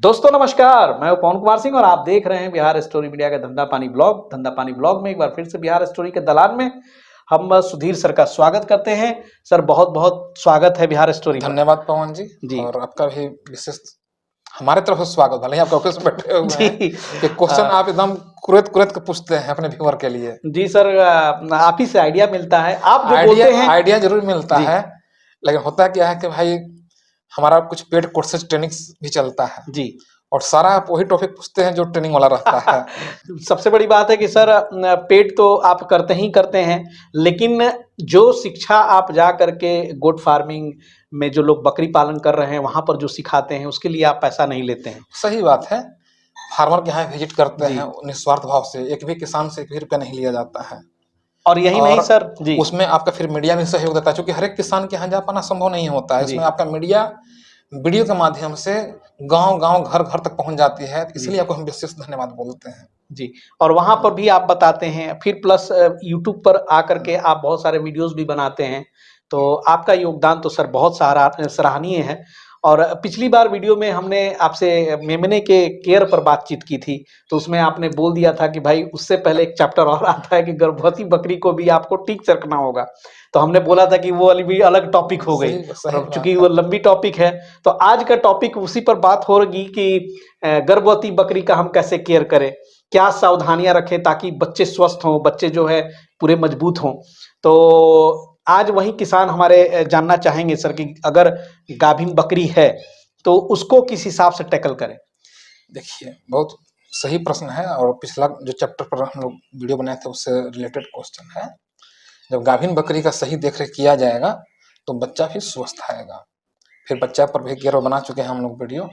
दोस्तों नमस्कार, मैं हूं पवन कुमार सिंह और आप देख रहे हैं बिहार स्टोरी मीडिया का धंधा पानी ब्लॉग। धंधा पानी ब्लॉग में एक बार फिर से बिहार स्टोरी के दलान में हम सुधीर सर का स्वागत करते हैं। सर बहुत बहुत स्वागत है बिहार स्टोरी पर। धन्यवाद पवन जी। जी। और आपका भी विशेष हमारे तरफ से स्वागत। भले ही आप ऑफिस में बैठे हुए जी। हैं कि क्वेश्चन आप एकदम कुरेद कुरेद के पूछते हैं अपने व्यूअर के लिए। जी सर, आप ही से आइडिया मिलता है, आप जो आइडिया बोलते हैं। आइडिया जरूर मिलता जी है, लेकिन होता क्या है कि भाई हमारा कुछ पेड कोर्सेज ट्रेनिंग्स भी चलता है जी। और सारा आप वही टॉपिक पूछते हैं जो ट्रेनिंग वाला रहता है। सबसे बड़ी बात है कि सर पेड तो आप करते ही करते हैं, लेकिन जो शिक्षा आप जा करके गोट फार्मिंग में जो लोग बकरी पालन कर रहे हैं वहां पर जो सिखाते हैं उसके लिए आप पैसा नहीं लेते हैं। सही बात है। फार्मर के यहाँ विजिट करते जी। हैं निस्वार्थ भाव से, एक भी किसान से एक भी रुपया नहीं लिया जाता है। और यही नहीं और सर जी। उसमें आपका फिर मीडिया भी सहयोग देता है, क्योंकि हर एक किसान के यहाँ जा पाना संभव नहीं होता है। जी इसमें आपका मीडिया वीडियो के माध्यम से गांव गांव घर घर तक पहुंच जाती है, इसलिए आपको हम विशेष धन्यवाद बोलते हैं। जी। और वहां पर भी आप बताते हैं, फिर प्लस यूट्यूब पर आकर के आप बहुत सारे वीडियोस भी बनाते हैं, तो आपका योगदान तो सर बहुत सारा सराहनीय है। और पिछली बार वीडियो में हमने आपसे मेमने के केयर पर बातचीत की थी, तो उसमें आपने बोल दिया था कि भाई उससे पहले एक चैप्टर और आता है कि गर्भवती बकरी को भी आपको ठीक से रखना होगा। तो हमने बोला था कि वो वाली भी अलग टॉपिक हो गई, सही और चूंकि बात वो है। लंबी टॉपिक है तो आज का टॉपिक उसी पर बात होगी कि गर्भवती बकरी का हम कैसे केयर करें, क्या सावधानियां रखें ताकि बच्चे स्वस्थ हों, बच्चे जो है पूरे मजबूत हों। तो आज वही किसान हमारे जानना चाहेंगे सर कि अगर गाभिन बकरी है तो उसको किस हिसाब से टैकल करें। देखिए, बहुत सही प्रश्न है और पिछला जो चैप्टर पर हम लोग वीडियो बनाए थे उससे रिलेटेड क्वेश्चन है। जब गाभिन बकरी का सही देखरेख किया जाएगा तो बच्चा भी स्वस्थ आएगा। फिर बच्चा पर भी केयर बना चुके हैं हम लोग वीडियो।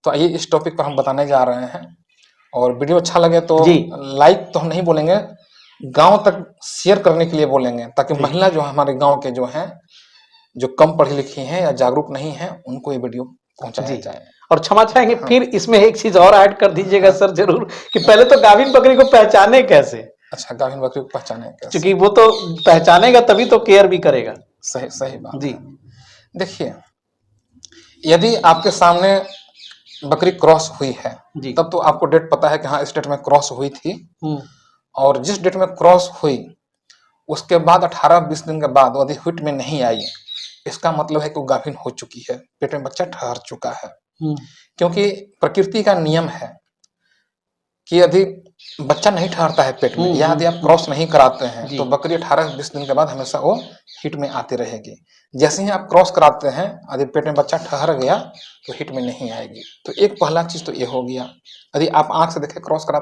तो आइए इस टॉपिक पर हम बताने जा रहे हैं, और वीडियो अच्छा लगे तो जी। लाइक तो हम नहीं बोलेंगे, गांव तक शेयर करने के लिए बोलेंगे, ताकि जी। महिला जो हमारे गांव के जो हैं, जो कम पढ़ी लिखी हैं या जागरूक नहीं है, उनको ये वीडियो पहुंचाया जी। जाए। और क्षमा चाहेंगे, हाँ। फिर इसमें एक चीज और ऐड कर दीजिएगा हाँ। सर जरूर, कि पहले तो गाभिन बकरी को पहचाने कैसे, अच्छा, गाभिन बकरी को पहचाने कैसे? क्योंकि वो तो पहचानेगा तभी तो केयर भी करेगा। सही सही बात जी। है। देखिए, यदि आपके सामने बकरी क्रॉस हुई है जी। तब तो आपको डेट पता है कि हाँ इस डेट में क्रॉस हुई थी, हम्म। और जिस डेट में क्रॉस हुई उसके बाद 18-20 दिन के बाद यदि हुट में नहीं आई, इसका मतलब है कि वो गाभिन हो चुकी है, पेट में बच्चा ठहर चुका है। क्योंकि प्रकृति का नियम है कि यदि बच्चा नहीं ठहरता है पेट में, या यदि आप क्रॉस नहीं कराते हैं, जी। तो बकरी 18-20 दिन के बाद हमेशा वो हिट में आती रहेगी। जैसे ही आप क्रॉस कराते हैं, यदि पेट में बच्चा ठहर गया तो हिट में नहीं आएगी। तो एक पहला चीज तो ये हो गया। यदि आप आंख से देखे क्रॉस करा,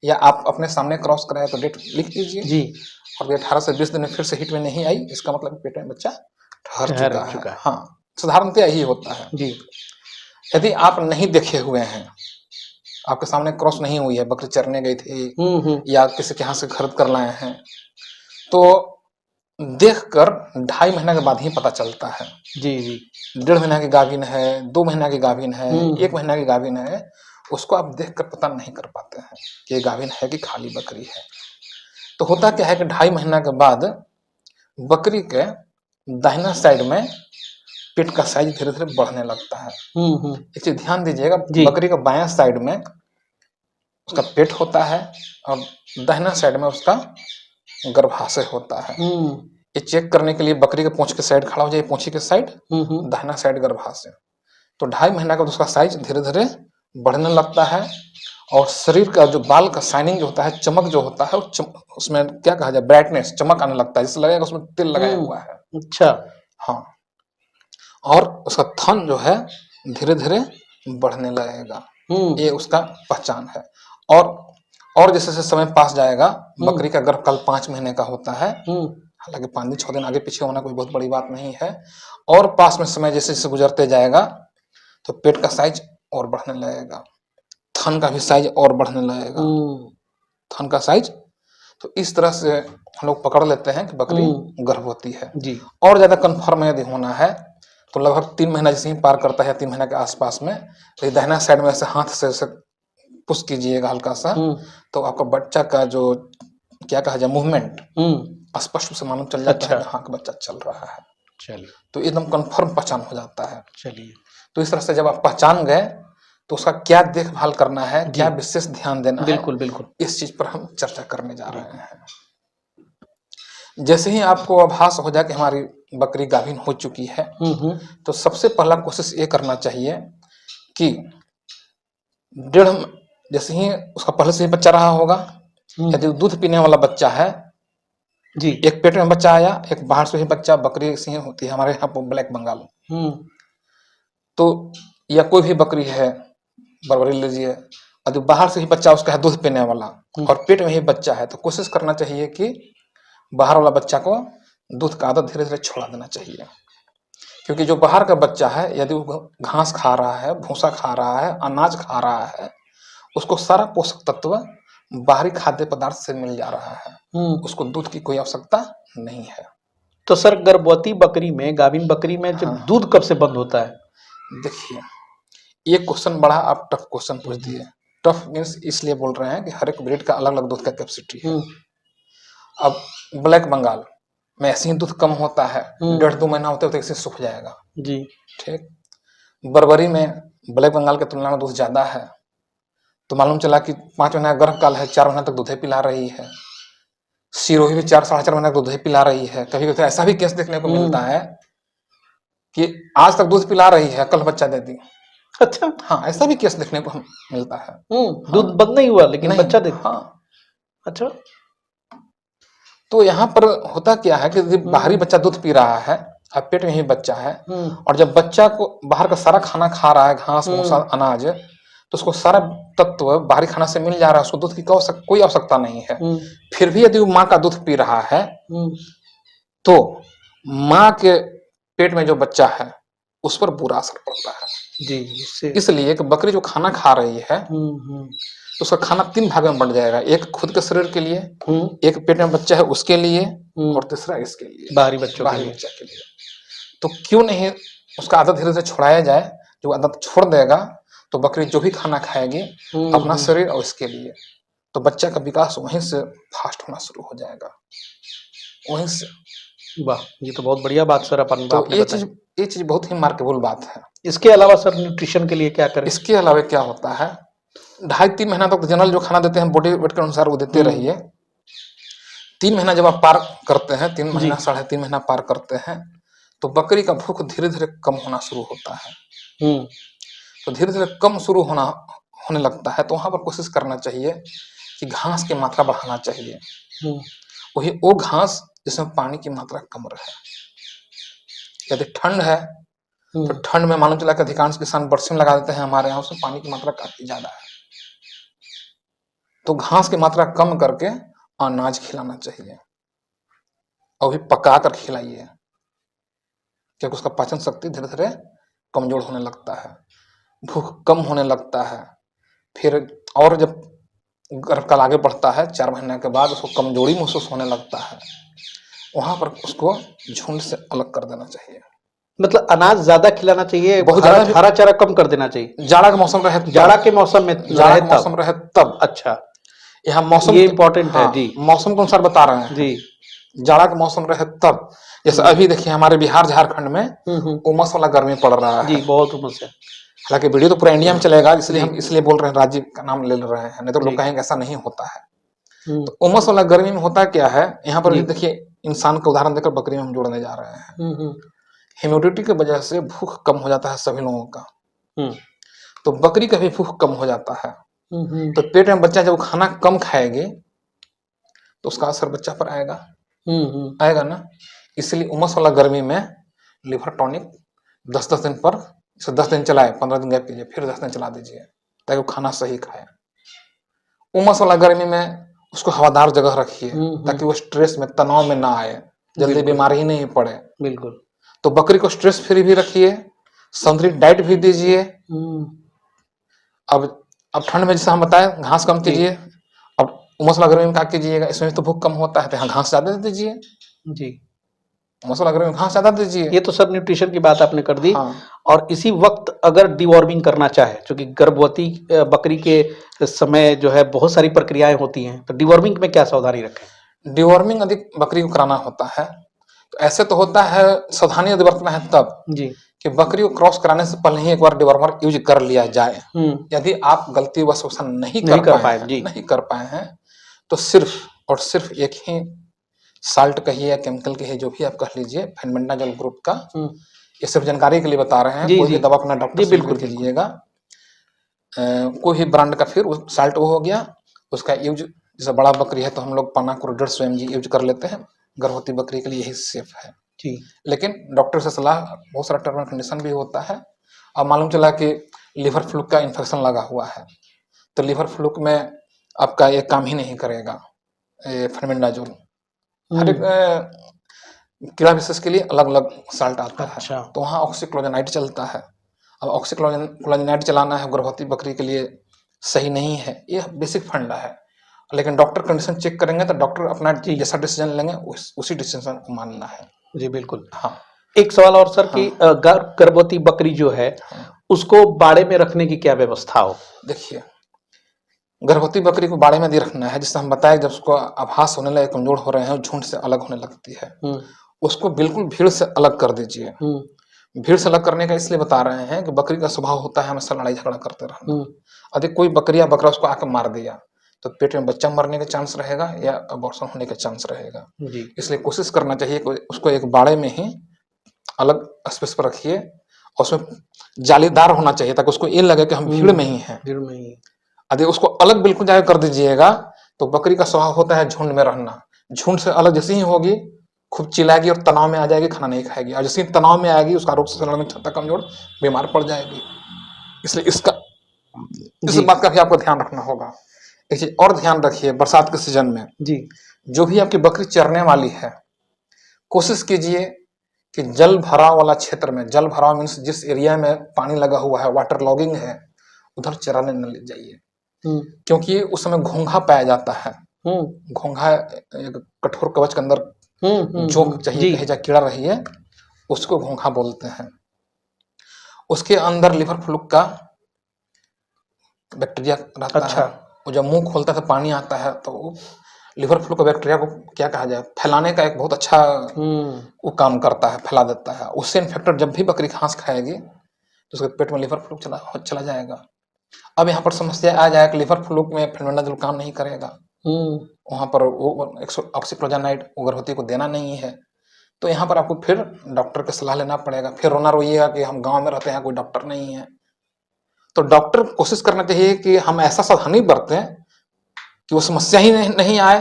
या आप अपने सामने क्रॉस कराए, तो डेट लिख दीजिए। जी। और 18 से 20 दिन में फिर से हिट में नहीं आई, इसका मतलब पेट में बच्चा ठहर ठहर चुका है। चुका है। हाँ, साधारणतः यही होता है। जी। यदि आप नहीं देखे हुए हैं, आपके सामने क्रॉस नहीं हुई है, बकरी चरने गई थी या किसी के यहाँ से खरीद कर लाए हैं, तो देखकर 2.5 महीना के बाद ही पता चलता है। जी। जी। 1.5 महीना की गाभिन है, 2 महीना की गाभिन है, 1 महीना की गाभिन है, उसको आप देखकर पता नहीं कर पाते हैं कि ये गाभिन है कि खाली बकरी है। तो होता क्या है कि 2.5 महीना के बाद बकरी के दाहिना साइड में पेट का साइज धीरे धीरे बढ़ने लगता है। एक चीज ध्यान दीजिएगा, बकरी का बायां साइड में उसका पेट होता है और दाहिना साइड में उसका गर्भाशय होता है। ये चेक करने के लिए बकरी के पूंछ के साइड खड़ा हो जाए, पूंछी के साइड, दाहिना साइड गर्भाशय। तो 2.5 महीना का उसका साइज धीरे धीरे बढ़ने लगता है, और शरीर का जो बाल का शाइनिंग जो होता है, चमक जो होता है, उसमें क्या कहा जाए, ब्राइटनेस, चमक आने लगता है, जिससे लगेगा उसमें तेल लगाया हुआ है। अच्छा। हाँ, और उसका थन जो है धीरे धीरे बढ़ने लगेगा। ये उसका पहचान है। और जैसे जैसे समय पास जाएगा, बकरी का गर्भकाल 5 महीने का होता है। हालांकि 5-6 दिन आगे पीछे होना कोई बहुत बड़ी बात नहीं है। और पास में समय जैसे जैसे गुजरते जाएगा तो पेट का साइज और बढ़ने लगेगा, थन का भी साइज और बढ़ने लगेगा, थन का साइज। तो इस तरह से हम लोग पकड़ लेते हैं कि बकरी गर्भवती है। जी। और ज्यादा कंफर्म यदि होना है तो लगभग 3 महीना जैसे ही पार करता है, 3 महीना के आसपास में, तो दाहिना साइड में ऐसे हाथ से पुश कीजिएगा हल्का सा, तो आपका बच्चा का जो क्या कहा जाए मूवमेंट स्पष्ट रूप से मालूम चल जाता है कि हाँ बच्चा चल रहा है। चलिए, तो एकदम कंफर्म पहचान हो जाता है। चलिए, तो इस तरह से जब आप पहचान गए तो उसका क्या देखभाल करना है, जी। क्या विशेष ध्यान देना है, बिल्कुल, बिल्कुल। इस चीज पर हम चर्चा करने जा रहे हैं। जैसे ही आपको आभास हो जाए कि हमारी बकरी गाभिन हो चुकी है, तो सबसे पहला कोशिश ये करना चाहिए कि डेढ़ जैसे ही उसका पहले से ही बच्चा रहा होगा, यदि दूध पीने वाला बच्चा है, जी। एक पेट में बच्चा आया, एक बाहर से ही बच्चा, बकरी सिंह होती है हमारे यहाँ पर ब्लैक बंगाल, तो या कोई भी बकरी है, बरबरी लीजिए, यदि बाहर से ही बच्चा उसका है दूध पीने वाला और पेट में ही बच्चा है, तो कोशिश करना चाहिए कि बाहर वाला बच्चा को दूध का आदत धीरे धीरे छोड़ा देना चाहिए। क्योंकि जो बाहर का बच्चा है, यदि वो घास खा रहा है, भूसा खा रहा है, अनाज खा रहा है, उसको सारा पोषक तत्व बाहरी खाद्य पदार्थ से मिल जा रहा है, उसको दूध की कोई आवश्यकता नहीं है। तो सर गर्भवती बकरी में, गाभिन बकरी में जब दूध कब से बंद होता है? देखिए, ये क्वेश्चन बड़ा आप टफ क्वेश्चन पूछ दिए। टफ मीन्स इसलिए बोल रहे हैं कि हर एक ब्रीड का अलग अलग दूध का कैपेसिटी है। अब ब्लैक बंगाल में ऐसे ही दूध कम होता है, 1.5-2 महीना होते होते ऐसे सूख जाएगा जी। ठीक। बरबरी में ब्लैक बंगाल के तुलना में दूध ज्यादा है, तो मालूम चला कि 5 महीना गर्भकाल है, 4 महीना तक दूध पिला रही है। सिरोही भी 4-4.5 महीना दूध पिला रही है। कभी कभी ऐसा भी केस देखने को मिलता है कि आज तक दूध पिला रही है, कल बच्चा दे दी। अच्छा। हाँ, ऐसा भी केस देखने को मिलता है। दूध बंद नहीं हुआ लेकिन नहीं, बच्चा दे दी। हाँ। अच्छा। तो यहाँ पर होता क्या है कि बाहरी बच्चा दूध पी रहा है, अब पेट में ही बच्चा है, और जब बच्चा को बाहर का सारा खाना खा रहा है, घास भूसा अनाज, तो उसको सारा तत्व बाहरी खाना से मिल जा रहा है, उसको दूध की कोई आवश्यकता नहीं है। फिर भी यदि वो माँ का दूध पी रहा है, तो माँ के पेट में जो बच्चा है उस पर बुरा असर पड़ता है जी। इसलिए कि बकरी जो खाना खा रही है, तो उसका खाना 3 भाग में बंट जाएगा, एक खुद के शरीर के लिए, एक पेट में बच्चा है उसके लिए, और तीसरा इसके लिए, बाहरी बच्चा के लिए। तो क्यों नहीं उसका आदत धीरे धीरे छुड़ाया जाए। जो आदत छोड़ देगा तो बकरी जो भी खाना खाएगी अपना शरीर और इसके लिए, तो बच्चा का विकास वहीं से फास्ट होना शुरू हो जाएगा, वहीं से। वाह, ये तो बहुत बढ़िया बात सर अपन तो ये चीज बहुत ही मार्केबल बात है। इसके अलावा सर न्यूट्रिशन के लिए क्या करें? इसके अलावा क्या होता है, 2.5-3 महीना तक जनरल जो खाना देते हैं बॉडी वेट के अनुसार वो देते रहिए। 3 महीना जब आप पार करते हैं, 3 महीना 3.5 महीना पार करते हैं, तो बकरी का भूख धीरे धीरे कम होना शुरू होता है। तो धीरे धीरे कम शुरू होने लगता है, तो वहां पर कोशिश करना चाहिए कि घास की मात्रा बढ़ाना चाहिए। वही वो घास जिसमें पानी की मात्रा कम रहे। यदि ठंड है तो ठंड में मालूम चला कि अधिकांश किसान बरसीम लगा देते हैं, हमारे यहाँ उसमें पानी की मात्रा काफी ज्यादा है, तो घास की मात्रा कम करके अनाज खिलाना चाहिए, और भी पका कर खिलाइए, क्योंकि उसका पाचन शक्ति धीरे धीरे कमजोर होने लगता है, भूख कम होने लगता है। फिर और जब गर्भकाल आगे बढ़ता है, 4 महीने के बाद उसको कमजोरी महसूस होने लगता है, वहां पर उसको झुंड से अलग कर देना चाहिए। मतलब अनाज ज्यादा खिलाना चाहिए, बहुत ज्यादा, हरा चारा कम कर देना चाहिए। जाड़ा का मौसम रहे, जाड़ा के मौसम में रहे तब। अच्छा, यहाँ मौसम ये इम्पोर्टेंट है जी, मौसम के अनुसार बता रहे हैं जी। जाड़ा का मौसम रहे तब, जैसे अभी देखिए हमारे बिहार झारखंड में उमस वाला गर्मी पड़ रहा है जी, बहुत उमस है। हालांकि वीडियो तो पूरा इंडिया में चलेगा, इसलिए हम इसलिए बोल रहे हैं, राज्य का नाम ले रहे हैं, नहीं तो लोग कहेंगे ऐसा नहीं होता है। तो उमस वाला गर्मी में होता क्या है, यहाँ पर देखिए इंसान का उदाहरण देकर बकरी में हम जोड़ने जा रहे हैं। ह्यूमिडिटी की वजह से भूख कम हो जाता है सभी लोगों का, तो बकरी का भी भूख कम हो जाता है। तो पेट में बच्चा जब खाना कम खाएगी तो उसका असर बच्चा पर आएगा ना। इसलिए उमस वाला गर्मी में लिवर टॉनिक 10-10 दिन पर, 10 दिन चलाए, 15 दिन गैप कीजिए, फिर 10 दिन चला दीजिए, ताकि वो खाना सही खाए। उमस वाला गर्मी में उसको हवादार जगह रखिए, ताकि वो स्ट्रेस में, तनाव में ना आए, जल्दी बीमारी ही नहीं पड़े। बिल्कुल। तो बकरी को स्ट्रेस फ्री भी रखिए, संतुलित डाइट भी दीजिए। अब ठंड में जैसे हम बताए घास कम कीजिए, अब उमस वाला गर्मी में क्या कीजिएगा, इसमें तो भूख कम होता है, तो यहाँ घास ज्यादा दे दीजिए जी, उमस वाला गर्मी में घास ज्यादा दीजिए। ये तो सब न्यूट्रिशन की बात आपने कर दी। और इसी वक्त अगर डिवॉर्मिंग करना चाहे, क्योंकि गर्भवती बकरी के समय जो है बहुत सारी प्रक्रियाएं होती हैं, तो डिवॉर्मिंग में क्या सावधानी रखें? डिवॉर्मिंग अधिक बकरी को कराना होता है, तो ऐसे तो होता है, सावधानी यदि बरतना है तब जी। कि बकरी को क्रॉस कराने से पहले ही एक बार डिवर्मर यूज कर लिया जाए। यदि आप गलतीवश ऐसा नहीं कर पाए जी। नहीं कर पाए हैं तो सिर्फ और सिर्फ एक ही साल्ट कहिए या केमिकल कहिए, जो भी आप कह लीजिए, फेनबेंडाजोल ग्रुप का, ये सिर्फ जानकारी के लिए बता रहे हैं। जी, कोई भी जी। दवा अपना डॉक्टर जी, से बिल्कुल, लिख लीजिएगा। कोई भी ब्रांड का, फिर साल्ट वो हो गया उसका यूज। जैसे बड़ा बकरी है तो हम लोग पानाक्रोड 150 mg यूज कर लेते हैं, गर्भवती बकरी के लिए यही सेफ है। जी। लेकिन डॉक्टर से सलाह, बहुत सारा टर्म एंड कंडीशन भी होता है। अब मालूम चला कि लिवर फ्लूक का इन्फेक्शन लगा हुआ है, तो लिवर फ्लूक में आपका ये काम ही नहीं करेगा फेनबेंडाजोल। हर एक कीड़ा विशेष के लिए अलग अलग साल्ट आता अच्छा। है। तो वहाँ ऑक्सीक्लोजेनाइड चलता है। अब ऑक्सीक्लोजेनाइड चलाना है गर्भवती बकरी के लिए सही नहीं है, ये बेसिक फंडा है। लेकिन डॉक्टर कंडीशन चेक करेंगे तो डॉक्टर अपना जैसा डिसीजन लेंगे उसी डिसीजन को मानना है। जी बिल्कुल। हाँ। एक सवाल और सर कि गर्भवती बकरी जो है उसको बाड़े में रखने की क्या व्यवस्था हो? देखिए, गर्भवती बकरी को बाड़े में दे रखना है, जिससे हम बताए जब उसको आभास होने लगे, कमजोर हो रहे हैं, झुंड से अलग होने लगती है, उसको बिल्कुल भीड़ से अलग कर दीजिए। भीड़ से अलग करने का इसलिए बता रहे हैं कि बकरी का स्वभाव होता है हमेशा लड़ाई झगड़ा करते रहना। अधिक कोई बकरी या बकरा उसको आकर मार दिया तो पेट में बच्चा मरने का चांस रहेगा या अबॉर्शन होने का चांस रहेगा। इसलिए कोशिश करना चाहिए कि उसको एक बाड़े में ही अलग स्पेस पर रखिए, और उसमें जालीदार होना चाहिए ताकि उसको ये लगे कि हम भीड़ में ही हैं। यदि उसको अलग बिल्कुल जाकर कर दीजिएगा तो बकरी का स्वभाव होता है झुंड में रहना। झुंड से अलग जैसे ही होगी खूब चिल्लाएगी और तनाव में आ जाएगी, खाना नहीं खाएगी, और जैसे ही तनाव में आएगी उसका रोग से लड़ने की क्षमता कमजोर, बीमार पड़ जाएगी। इसलिए इस बात का भी आपको ध्यान रखना होगा। एक चीज और ध्यान रखिए, बरसात के सीजन में जी जो भी आपकी बकरी चरने वाली है, कोशिश कीजिए कि जल भराव वाला क्षेत्र में, जल भराव मीन्स जिस एरिया में पानी लगा हुआ है, वाटर लॉगिंग है, उधर चराने न ले जाइए, क्योंकि उस समय घोंघा पाया जाता है। घोंघा एक कठोर कवच के अंदर जो चाहिए कहे जा कीड़ा रही है, उसको घोंघा बोलते हैं। उसके अंदर लिवर फ्लूक का बैक्टीरिया रहता है। वो जब मुंह खोलता है तो पानी आता है, तो लिवर फ्लू का बैक्टीरिया को क्या कहा जाए, फैलाने का एक बहुत अच्छा वो काम करता है, फैला देता है। उससे इन्फेक्टेड जब भी बकरी घास खाएगी तो उसके पेट में लिवर फ्लू चला जाएगा। अब यहाँ पर समस्या आ जाए कि लिवर फ्लू में फेनबेंडाजोल काम नहीं करेगा, वहां पर वो ऑक्सीक्लोजेनाइड गर्भवती को देना नहीं है, तो यहाँ पर आपको फिर डॉक्टर की सलाह लेना पड़ेगा। फिर रोना रोइएगा कि हम गाँव में रहते हैं, कोई डॉक्टर नहीं है। तो डॉक्टर कोशिश करना चाहिए कि हम ऐसा सावधानी बरतें कि वो समस्या ही नहीं आए।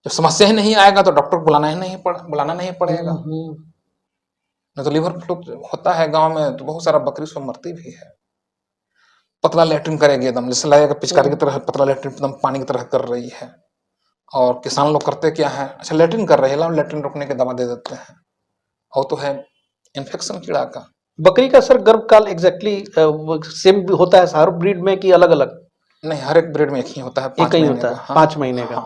जब समस्या ही नहीं आएगा तो डॉक्टर बुलाना नहीं पड़ेगा। नहीं तो लिवर फ्लू होता है गांव में तो बहुत सारा बकरी उसमें मरती भी है। पतला लेटरिन करेगी एकदम, जैसे लगेगा पिचकारी की तरह पतला लेटरिन एकदम पानी की तरह कर रही है। और किसान लोग करते क्या है, अच्छा लेटरिन कर रही है, लेटरिन रोकने की दवा दे देते हैं, और तो है इन्फेक्शन कीड़ा का। बकरी का सर गर्भकाल एग्जैक्टली सेम होता है हर ब्रीड में कि अलग अलग? नहीं, हर एक ब्रीड में एक ही होता है, 5 महीने का। 5 महीने का।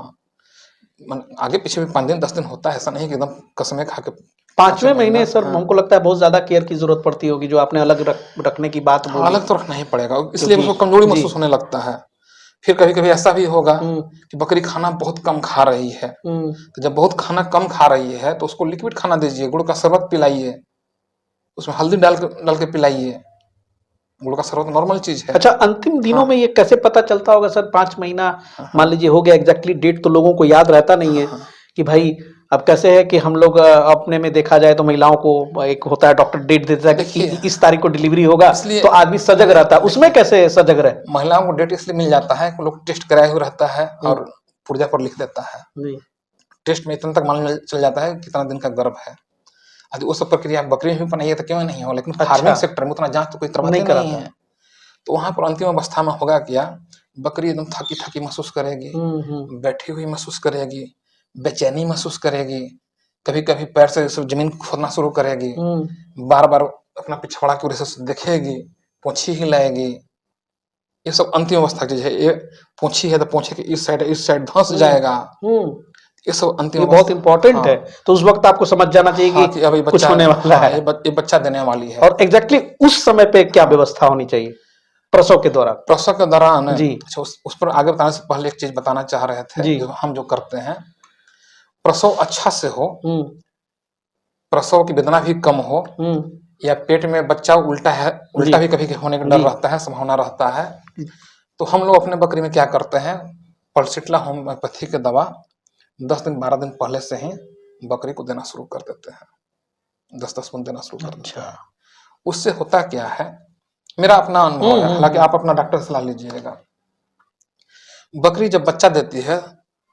आगे पीछे भी 5 दिन 10 दिन होता है, ऐसा नहीं कि एकदम कसमें खा के। 5वें महीने सर हमको लगता है बहुत ज्यादा केयर की जरूरत पड़ती होगी, जो आपने अलग रखने की बात बोली। अलग तो रखना ही पड़ेगा, इसलिए उसको कमजोरी महसूस होने लगता है। फिर कभी कभी ऐसा भी होगा कि बकरी खाना बहुत कम खा रही है, तो जब बहुत खाना कम खा रही है तो उसको लिक्विड खाना दीजिए, गुड़ का शरबत पिलाइए, उसमें हल्दी डाल के पिलाइए। गुड़ का शरबत नॉर्मल चीज है। अच्छा, अंतिम दिनों में ये कैसे पता चलता होगा सर? 5 महीना मान लीजिए हो गया, एग्जैक्टली डेट तो लोगों को याद रहता नहीं है कि भाई अब कैसे है कि हम लोग अपने में देखा जाए तो महिलाओं को एक होता है डॉक्टर डेट देता है कि इस तारीख को डिलीवरी होगा, तो आदमी सजग रहता है। उसमें कैसे सजग रहे? महिलाओं को डेट इसलिए मिल जाता है कि लोग टेस्ट कराए हुए रहता है और पुर्जा पर लिख देता है। टेस्ट में इतना तक मालूम चल जाता है कितना दिन का गर्भ है। यदि वो सब प्रक्रिया बकरी में भी बनाइए तो क्यों नहीं हो, लेकिन फार्मिंग सेक्टर में उतना जांच तो कोई करवाते नहीं है। तो वहां पर अंतिम अवस्था में होगा क्या, बकरी एकदम थकी थकी महसूस करेगी, बैठी हुई महसूस करेगी, बेचैनी महसूस करेगी, कभी कभी पैर से जमीन खोदना शुरू करेगी, बार बार अपना पिछवाड़ा की वजह से देखेगी, पोछी हिलाएगी। ये सब अंतिम अवस्था की चीज है। ये पोछी है तो पोछे के इस साइड धंस जाएगा। ये सब अंतिम, ये बहुत इंपॉर्टेंट है। तो उस वक्त आपको समझ जाना चाहिए कि अभी कुछ होने वाला है, ये बच्चा देने वाली है। और एग्जैक्टली उस समय पे क्या व्यवस्था होनी चाहिए प्रसव के दौरान? प्रसव के दौरान जी, अच्छा, उस पर आगे बताने से पहले एक चीज बताना चाह रहे थे। जो हम जो करते हैं, प्रसव अच्छा से हो प्रसव की वेदना भी कम हो, या पेट में बच्चा उल्टा भी कभी होने का डर रहता है, संभावना रहता है, तो हम लोग अपने बकरी में क्या करते हैं, पल्सिट्ला होम्योपैथी की दवा 10 दिन 12 दिन पहले से ही बकरी को देना शुरू कर देते हैं, 10-10 बूंद देना शुरू कर देते हैं। उससे होता क्या है, मेरा अपना अनुभव है, हालांकि आप अपना डॉक्टर से सलाह लीजिएगा। बकरी जब बच्चा देती है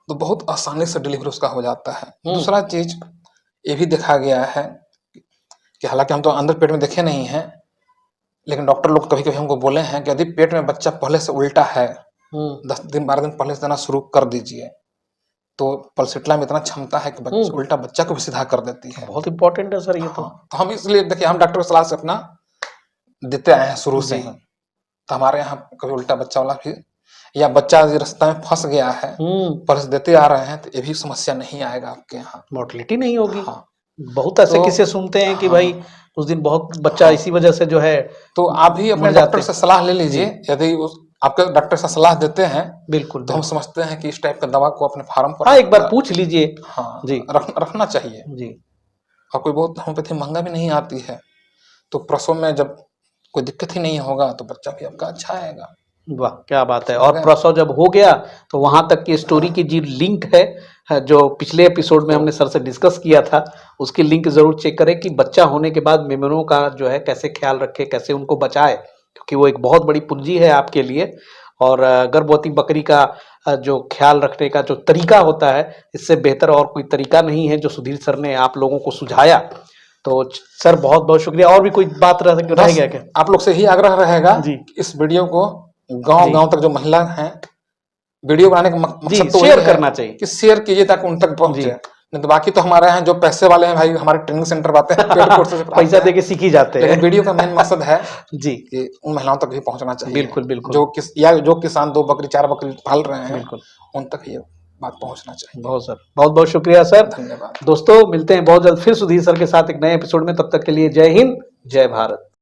तो बहुत आसानी से डिलीवरी उसका हो जाता है। दूसरा चीज ये भी देखा गया है कि हालांकि हम तो अंदर पेट में देखे नहीं हैं, लेकिन डॉक्टर लोग कभी कभी हमको बोले हैं कि यदि पेट में बच्चा पहले से उल्टा है, 10 दिन 12 दिन पहले से देना शुरू कर दीजिए, तो पल्सिट्ला में इतना क्षमता है कि उल्टा बच्चा को भी सीधा कर देती है। बहुत इंपॉर्टेंट है सर ये। तो हम इसलिए देखिए, हम डॉक्टर की सलाह से अपना देते आए हैं शुरू से ही। तो हमारे यहाँ कभी उल्टा बच्चा वाला भी, या बच्चा रास्ता में फंस गया है, पर देते आ रहे हैं, तो ये भी समस्या नहीं आएगा आपके यहाँ, मोर्टेलिटी नहीं होगी। बहुत ऐसे किस्से सुनते हैं कि भाई उस दिन बहुत बच्चा इसी वजह से जो है, तो आप भी अपने डॉक्टर से सलाह ले लीजिए। यदि आपके डॉक्टर से सलाह देते हैं, बिल्कुल, तो हम समझते हैं कि इस टाइप का दवा को अपने फार्म पर एक बार पूछ लीजिए। जी, रखना चाहिए जी। और कोई बहुत होम्योपैथी महंगा भी नहीं आती है, तो प्रसव में जब कोई दिक्कत ही नहीं होगा तो बच्चा भी आपका अच्छा आएगा। वाह, क्या बात है। और प्रसव जब हो गया तो वहां तक की स्टोरी की जी लिंक है जो पिछले एपिसोड में हमने सर से डिस्कस किया था, उसकी लिंक जरूर चेक करें कि बच्चा होने के बाद मेमनों का जो है कैसे ख्याल रखें, कैसे उनको बचाए, क्योंकि वो एक बहुत बड़ी पूंजी है आपके लिए। और गर्भवती बकरी का जो ख्याल रखने का जो तरीका होता है, इससे बेहतर और कोई तरीका नहीं है जो सुधीर सर ने आप लोगों को सुझाया। तो सर बहुत बहुत शुक्रिया। और भी कोई बात रह गया क्या? आप लोग से ही आग्रह रहेगा जी, इस वीडियो को गांव तक जो महिला हैं, वीडियो बनाने का मकसद तो शेयर करना चाहिए कि शेयर कीजिए ताकि उन तक पहुंचे। नहीं तो बाकी तो हमारे यहाँ जो पैसे वाले हैं भाई, हमारे ट्रेनिंग सेंटर आते हैं, पेड कोर्स से पैसा देके सीखी जाते हैं, लेकिन वीडियो का मेन मकसद है जी कि उन महिलाओं तक भी पहुंचना चाहिए। बिल्कुल बिल्कुल। जो किसान 2 बकरी 4 बकरी पाल रहे हैं, बिल्कुल उन तक ये बात पहुंचना चाहिए। बहुत सर, बहुत बहुत शुक्रिया सर, धन्यवाद। दोस्तों मिलते हैं बहुत जल्द फिर सुधीर सर के साथ एक नए एपिसोड में। तब तक के लिए जय हिंद, जय भारत।